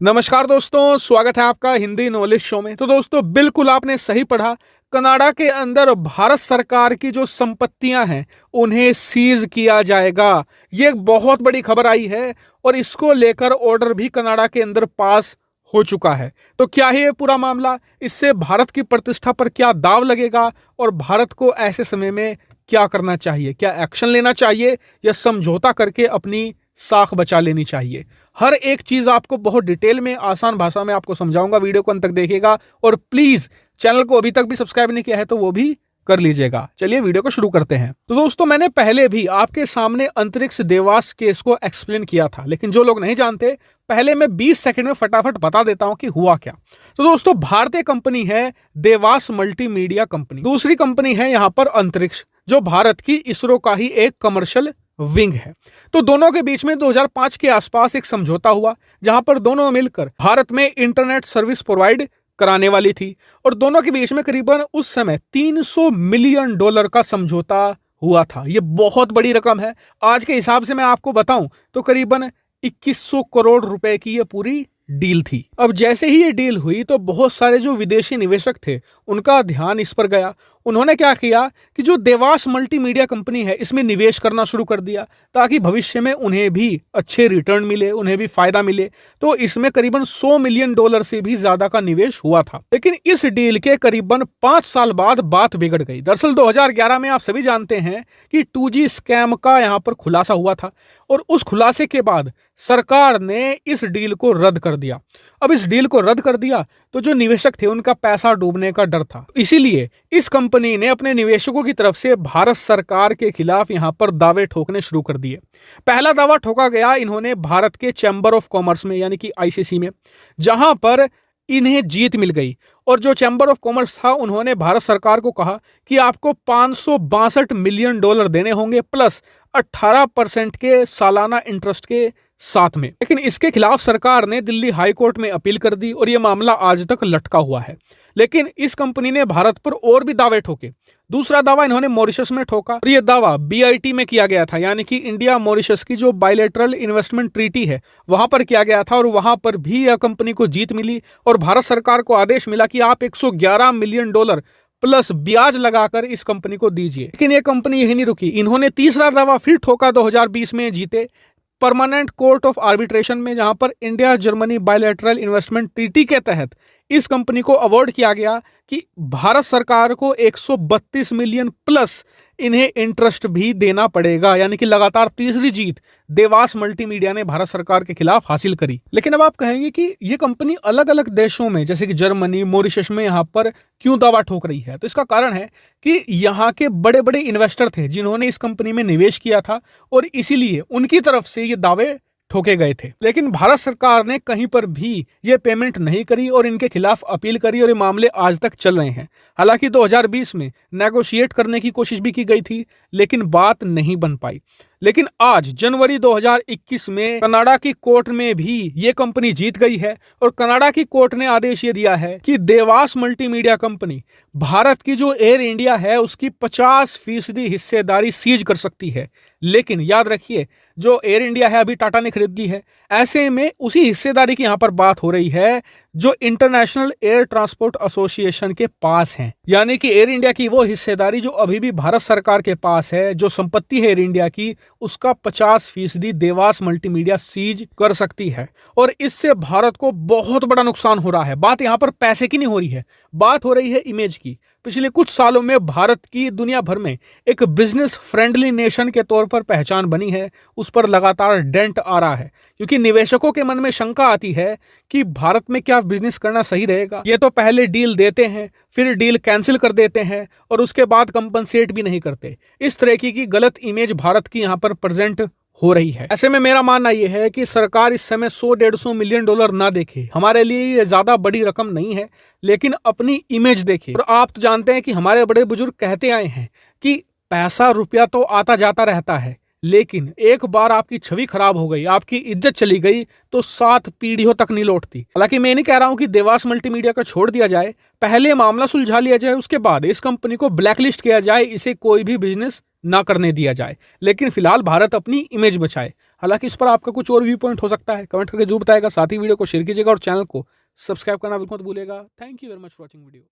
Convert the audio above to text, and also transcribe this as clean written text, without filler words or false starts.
नमस्कार दोस्तों, स्वागत है आपका हिंदी नॉलेज शो में। तो दोस्तों, बिल्कुल आपने सही पढ़ा। कनाडा के अंदर भारत सरकार की जो संपत्तियां हैं उन्हें सीज किया जाएगा। ये एक बहुत बड़ी खबर आई है और इसको लेकर ऑर्डर भी कनाडा के अंदर पास हो चुका है। तो क्या है ये पूरा मामला? इससे भारत की प्रतिष्ठा पर क्या दाव लगेगा और भारत को ऐसे समय में क्या करना चाहिए? क्या एक्शन लेना चाहिए या समझौता करके अपनी साख बचा लेनी चाहिए? हर एक चीज आपको बहुत डिटेल में आसान भाषा में आपको समझाऊंगा। वीडियो को अंत तक देखिएगा और प्लीज चैनल को अभी तक भी सब्सक्राइब नहीं किया है तो वो भी कर लीजिएगा। चलिए वीडियो को शुरू करते हैं। तो दोस्तों, मैंने पहले भी आपके सामने अंतरिक्ष देवास केस को एक्सप्लेन किया था, लेकिन जो लोग नहीं जानते, पहले मैं 20 सेकंड में फटाफट बता देता हूं कि हुआ क्या। तो दोस्तों, भारतीय कंपनी है देवास मल्टीमीडिया कंपनी, दूसरी कंपनी है यहां पर अंतरिक्ष, जो भारत की इसरो का ही एक कमर्शियल विंग है। तो दोनों के बीच में 2005 के आसपास एक समझौता हुआ, जहां पर दोनों मिलकर भारत में इंटरनेट सर्विस प्रोवाइड कराने वाली थी और दोनों के बीच में करीबन उस समय $300 मिलियन का समझौता हुआ था। यह बहुत बड़ी रकम है। आज के हिसाब से मैं आपको बताऊं तो करीबन 2100 करोड़ रुपए की यह पूरी डील थी। अब जैसे ही ये डील हुई तो बहुत सारे जो विदेशी निवेशक थे उनका ध्यान इस पर गया। उन्होंने क्या किया कि जो देवास मल्टीमीडिया कंपनी है इसमें निवेश करना शुरू कर दिया, ताकि भविष्य में उन्हें भी अच्छे रिटर्न मिले, उन्हें भी फायदा मिले। तो इसमें करीबन $100 मिलियन से भी ज्यादा का निवेश हुआ था। लेकिन इस डील के करीबन 5 साल बाद बात बिगड़ गई। दरअसल 2011 में आप सभी जानते हैं कि 2G स्कैम का यहां पर खुलासा हुआ था और उस खुलासे के बाद सरकार ने इस डील को रद्द कर दिया। अब इस डील को रद्द कर दिया तो जो निवेशक थे उनका पैसा डूबने का डर था। इसीलिए इस कंपनी ने अपने निवेशकों की तरफ से भारत सरकार के खिलाफ यहां पर दावे ठोकने शुरू कर दिए। पहला दावा ठोका गया इन्होंने भारत के चैंबर ऑफ कॉमर्स में, यानी कि ICC में, जहां पर इन्हें जीत मिल गई। और जो चैंबर ऑफ कॉमर्स था उन्होंने भारत सरकार को कहा कि आपको $562 मिलियन देने होंगे प्लस 18% के सालाना इंटरेस्ट के साथ में। लेकिन इसके खिलाफ सरकार ने दिल्ली हाई कोर्ट में अपील कर दी और यह मामला आज तक लटका हुआ है। लेकिन इस कंपनी ने भारत पर और भी दावे ठोके। दूसरा दावा इन्होंने मॉरिशस में ठोका और यह दावा BIT में किया गया था, यानी कि इंडिया मॉरिशस की जो बायलैटरल इन्वेस्टमेंट ट्रीटी है वहां पर किया गया था और वहां पर भी यह कंपनी को जीत मिली और भारत सरकार को आदेश मिला कि आप $111 मिलियन प्लस ब्याज लगाकर इस कंपनी को दीजिए। लेकिन यह कंपनी यही नहीं रुकी। इन्होंने तीसरा दावा फिर ठोका 2020 में, जीते परमानेंट कोर्ट ऑफ आर्बिट्रेशन में, जहां पर India Germany bilateral investment treaty के तहत इस कंपनी को अवार्ड किया गया कि भारत सरकार को 132 मिलियन प्लस इन्हें इंटरेस्ट भी देना पड़ेगा। यानी कि लगातार तीसरी जीत देवास मल्टीमीडिया ने भारत सरकार के खिलाफ हासिल करी। लेकिन अब आप कहेंगे कि ये कंपनी अलग अलग देशों में, जैसे कि जर्मनी, मॉरिशस में, यहां पर क्यों दावा ठोक रही है? तो इसका कारण है कि यहाँ के बड़े बड़े इन्वेस्टर थे जिन्होंने इस कंपनी में निवेश किया था और इसीलिए उनकी तरफ से ये दावे ठोके गए थे। लेकिन भारत सरकार ने कहीं पर भी ये पेमेंट नहीं करी और इनके खिलाफ अपील करी और ये मामले आज तक चल रहे हैं। हालांकि 2020 में नेगोशिएट करने की कोशिश भी की गई थी, लेकिन बात नहीं बन पाई। लेकिन आज जनवरी 2021 में कनाडा की कोर्ट में भी ये कंपनी जीत गई है और कनाडा की कोर्ट ने आदेश ये दिया है कि देवास मल्टीमीडिया कंपनी भारत की जो एयर इंडिया है उसकी 50% हिस्सेदारी सीज कर सकती है। लेकिन याद रखिए, जो एयर इंडिया है अभी टाटा ने खरीद ली है। ऐसे में उसी हिस्सेदारी की यहां पर बात हो रही है जो इंटरनेशनल एयर ट्रांसपोर्ट एसोसिएशन के पास है। यानी कि एयर इंडिया की वो हिस्सेदारी जो अभी भी भारत सरकार के पास है, जो संपत्ति है एयर इंडिया की, उसका 50% देवास मल्टीमीडिया सीज कर सकती है। और इससे भारत को बहुत बड़ा नुकसान हो रहा है। बात यहां पर पैसे की नहीं हो रही है, बात हो रही है इमेज की। पिछले कुछ सालों में भारत की दुनिया भर में एक बिजनेस फ्रेंडली नेशन के तौर पर पहचान बनी है, उस पर लगातार डेंट आ रहा है, क्योंकि निवेशकों के मन में शंका आती है कि भारत में क्या बिजनेस करना सही रहेगा। ये तो पहले डील देते हैं, फिर डील कैंसिल कर देते हैं और उसके बाद कंपनसेट भी नहीं करते। इस तरह की गलत इमेज भारत की यहाँ पर प्रेजेंट हो रही है। ऐसे में मेरा मानना यह है कि सरकार इस समय $100-150 मिलियन ना देखे। हमारे लिए ये ज्यादा बड़ी रकम नहीं है, लेकिन अपनी इमेज देखे। और आप तो जानते हैं कि हमारे बड़े बुजुर्ग कहते आए हैं कि पैसा रुपया तो आता जाता रहता है, लेकिन एक बार आपकी छवि खराब हो गई, आपकी इज्जत चली गई, तो 7 पीढ़ियों तक नहीं लौटती। हालांकि मैं नहीं कह रहा हूं कि देवास मल्टीमीडिया का छोड़ दिया जाए, पहले मामला सुलझा लिया जाए, उसके बाद इस कंपनी को ब्लैकलिस्ट किया जाए, इसे कोई भी बिजनेस ना करने दिया जाए। लेकिन फिलहाल भारत अपनी इमेज बचाए। हालांकि इस पर आपका कुछ और व्यू पॉइंट हो सकता है, कमेंट करके जरूर बताएगा। साथ ही वीडियो को शेयर कीजिएगा और चैनल को सब्सक्राइब करना बिल्कुल मत भूलिएगा। Thank you very much for watching video.